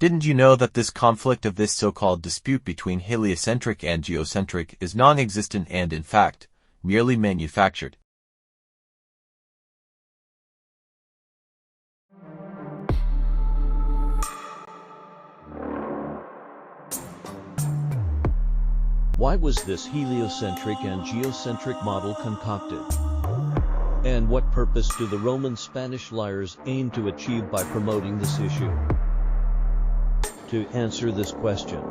Didn't you know that this conflict of this so-called dispute between heliocentric and geocentric is non-existent and, in fact, merely manufactured? Why was this heliocentric and geocentric model concocted? And what purpose do the Roman Spanish liars aim to achieve by promoting this issue? To answer this question,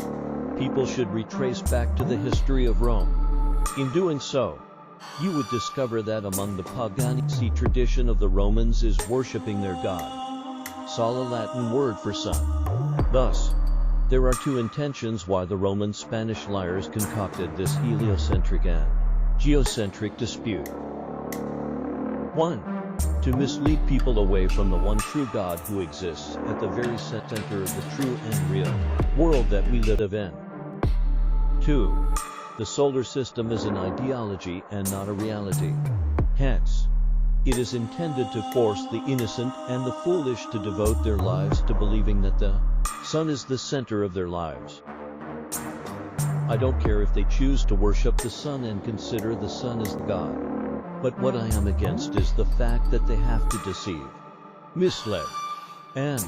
people should retrace back to the history of Rome. In doing so, you would discover that among the Pagani tradition of the Romans is worshipping their god, Sol, a Latin word for sun. Thus, there are two intentions why the Roman Spanish liars concocted this heliocentric and geocentric dispute. 1. To mislead people away from the one true God who exists at the very center of the true and real world that we live in. 2. The solar system is an ideology and not a reality. Hence, it is intended to force the innocent and the foolish to devote their lives to believing that the sun is the center of their lives. I don't care if they choose to worship the sun and consider the sun as God. But what I am against is the fact that they have to deceive, mislead, and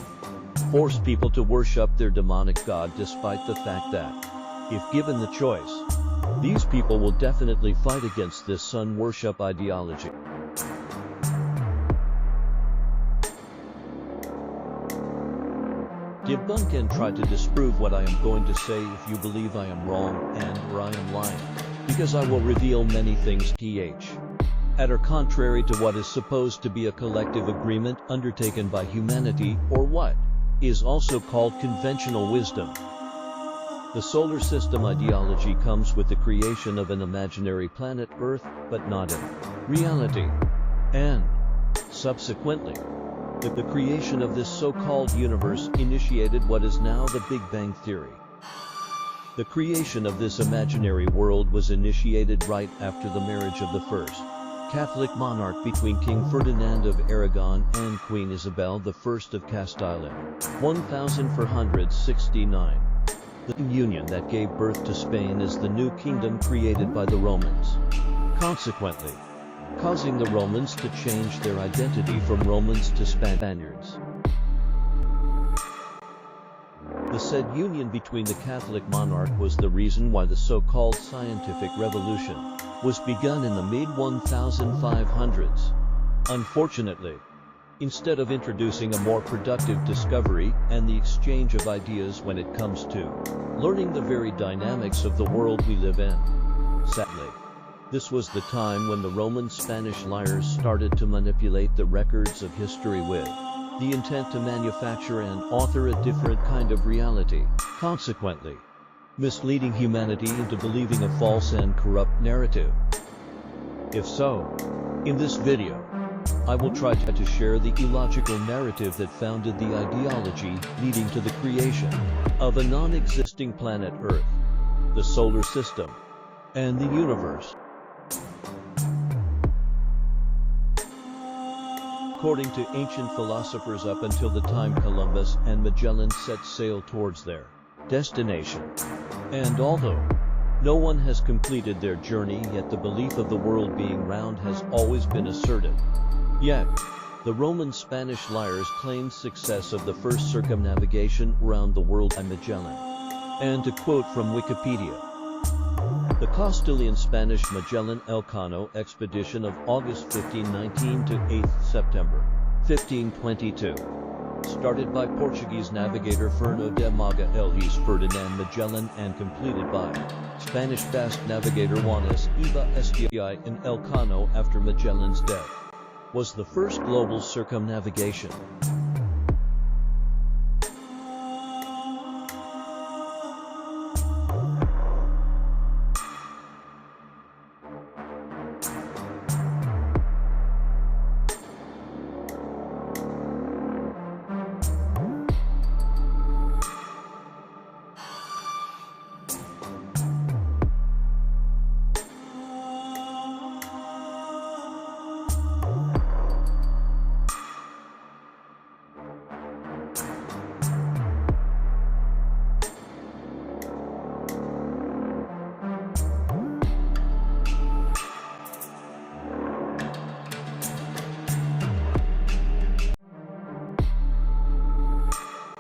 force people to worship their demonic god despite the fact that, if given the choice, these people will definitely fight against this sun worship ideology. Debunk and try to disprove what I am going to say if you believe I am wrong and or I am lying, because I will reveal many things that are contrary to what is supposed to be a collective agreement undertaken by humanity, or what is also called conventional wisdom. The solar system ideology comes with the creation of an imaginary planet Earth, but not in reality. And, subsequently, the creation of this so-called universe initiated what is now the Big Bang Theory. The creation of this imaginary world was initiated right after the marriage of the first Catholic monarch between King Ferdinand of Aragon and Queen Isabel I of Castile in 1469. The union that gave birth to Spain is the new kingdom created by the Romans, consequently causing the Romans to change their identity from Romans to Spaniards. The said union between the Catholic monarch was the reason why the so-called scientific revolution was begun in the mid-1500s. Unfortunately, instead of introducing a more productive discovery and the exchange of ideas when it comes to learning the very dynamics of the world we live in, sadly, this was the time when the Roman Spanish liars started to manipulate the records of history with the intent to manufacture and author a different kind of reality, consequently misleading humanity into believing a false and corrupt narrative. If so, in this video, I will try to share the illogical narrative that founded the ideology leading to the creation of a non-existing planet Earth, the solar system, and the universe. According to ancient philosophers, up until the time Columbus and Magellan set sail towards their destination, and although no one has completed their journey yet, the belief of the world being round has always been asserted. Yet, the Roman Spanish liars claimed success of the first circumnavigation around the world by Magellan. And to quote from Wikipedia, the Castilian Spanish Magellan Elcano expedition of August 1519 to 8 September 1522, started by Portuguese navigator Fernando de Magallanes Ferdinand Magellan and completed by Spanish Basque navigator Juanes Eva Esti in Elcano after Magellan's death, was the first global circumnavigation.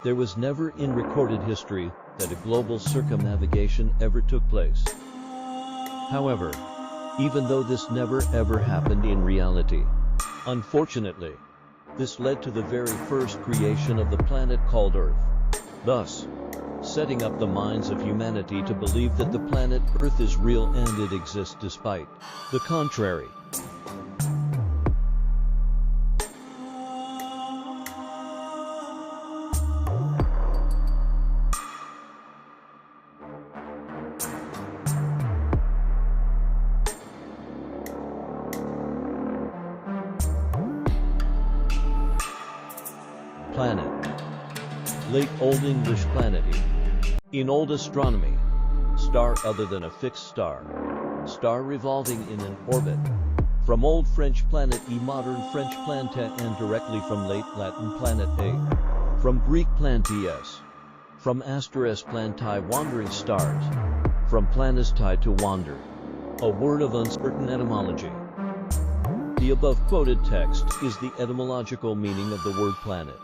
There was never in recorded history that a global circumnavigation ever took place. However, even though this never ever happened in reality, unfortunately, this led to the very first creation of the planet called Earth, thus setting up the minds of humanity to believe that the planet Earth is real and it exists despite the contrary. Planet. Late Old English planety. In old astronomy, star other than a fixed star. Star revolving in an orbit. From Old French planet e modern French planta and directly from late Latin planet a. From Greek plantias. From asteres plantae wandering stars. From planistai to wander. A word of uncertain etymology. The above quoted text is the etymological meaning of the word planet,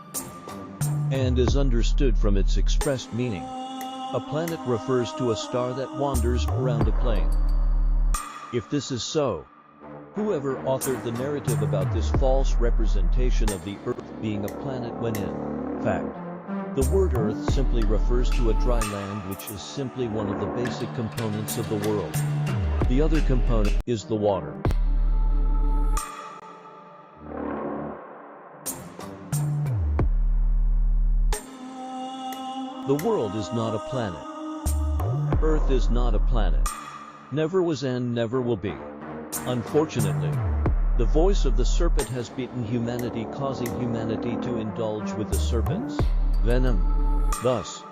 and is understood from its expressed meaning. A planet refers to a star that wanders around a plane. If this is so, whoever authored the narrative about this false representation of the Earth being a planet when in fact, the word Earth simply refers to a dry land which is simply one of the basic components of the world. The other component is the water. The world is not a planet. Earth is not a planet. Never was and never will be. Unfortunately, the voice of the serpent has beaten humanity, causing humanity to indulge with the serpent's venom. Thus,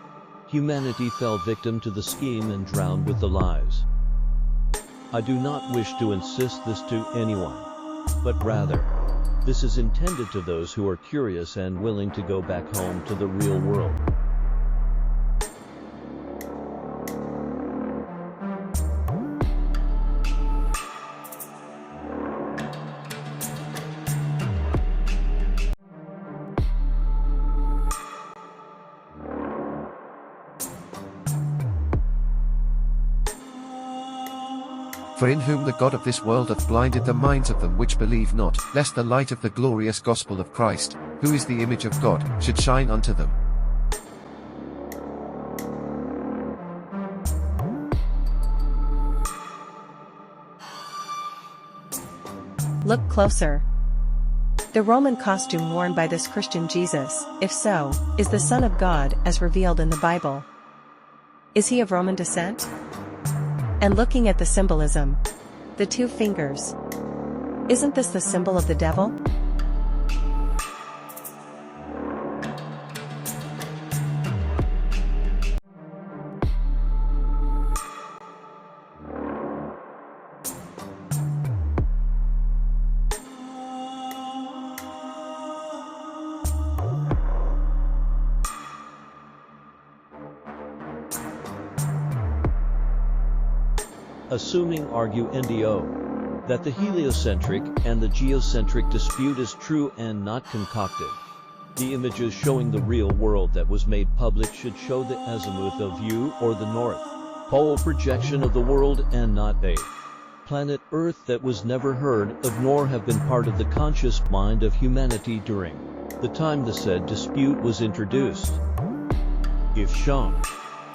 humanity fell victim to the scheme and drowned with the lies. I do not wish to insist this to anyone, but rather, this is intended to those who are curious and willing to go back home to the real world. For in whom the God of this world hath blinded the minds of them which believe not, lest the light of the glorious gospel of Christ, who is the image of God, should shine unto them. Look closer. The Roman costume worn by this Christian Jesus, if so, is the Son of God as revealed in the Bible. Is he of Roman descent? And looking at the symbolism, the two fingers, isn't this the symbol of the devil? Assuming arguendo that the heliocentric and the geocentric dispute is true and not concocted, the images showing the real world that was made public should show the azimuth of view or the north pole projection of the world and not a planet Earth that was never heard of nor have been part of the conscious mind of humanity during the time the said dispute was introduced. If shown,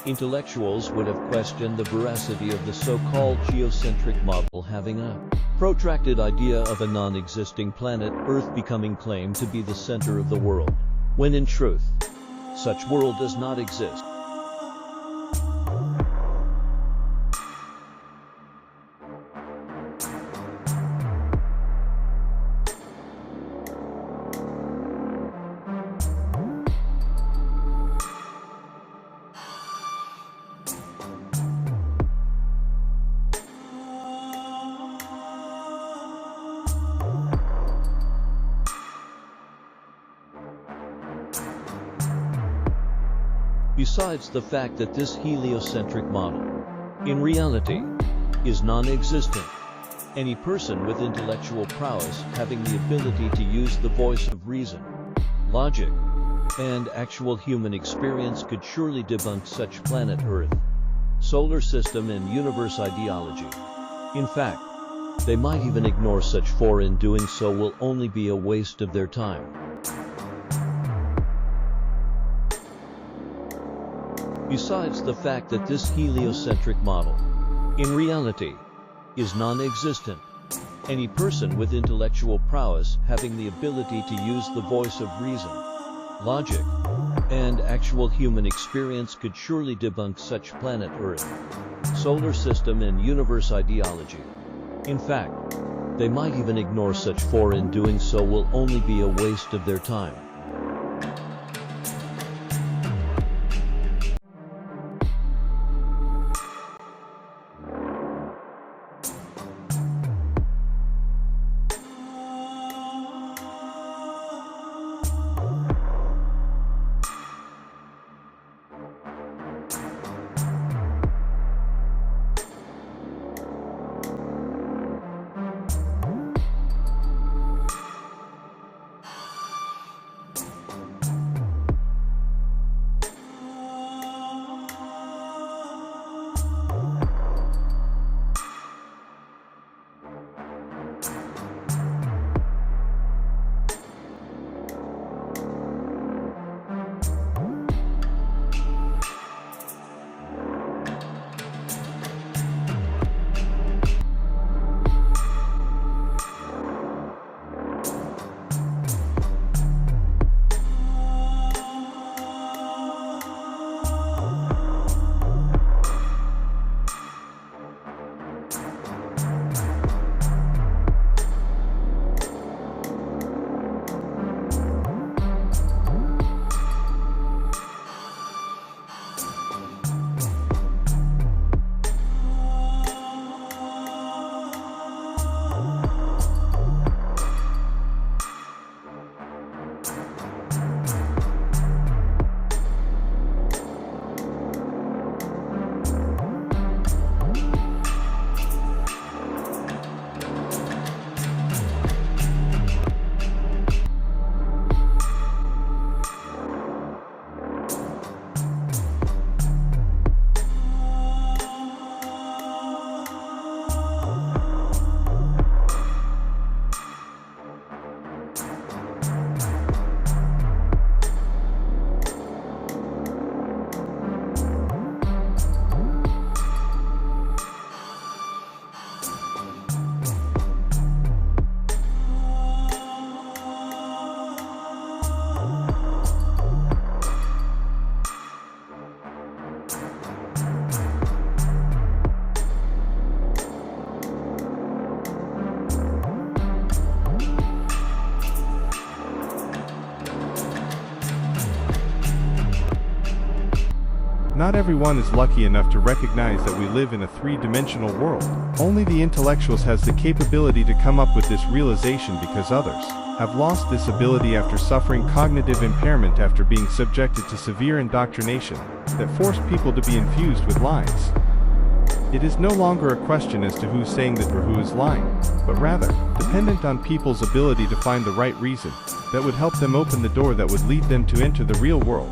intellectuals would have questioned the veracity of the so-called geocentric model having a protracted idea of a non-existing planet Earth becoming claimed to be the center of the world, when in truth, such world does not exist. Besides the fact that this heliocentric model, in reality, is non-existent, any person with intellectual prowess having the ability to use the voice of reason, logic, and actual human experience could surely debunk such planet Earth, solar system and universe ideology. In fact, they might even ignore such, for in doing so will only be a waste of their time. Besides the fact that this heliocentric model, in reality, is non-existent, any person with intellectual prowess having the ability to use the voice of reason, logic, and actual human experience could surely debunk such planet Earth, solar system and universe ideology. In fact, they might even ignore such, for in doing so will only be a waste of their time. Not everyone is lucky enough to recognize that we live in a three-dimensional world. Only the intellectuals has the capability to come up with this realization, because others have lost this ability after suffering cognitive impairment after being subjected to severe indoctrination that forced people to be infused with lies. It is no longer a question as to who's saying that or who is lying, but rather dependent on people's ability to find the right reason that would help them open the door that would lead them to enter the real world.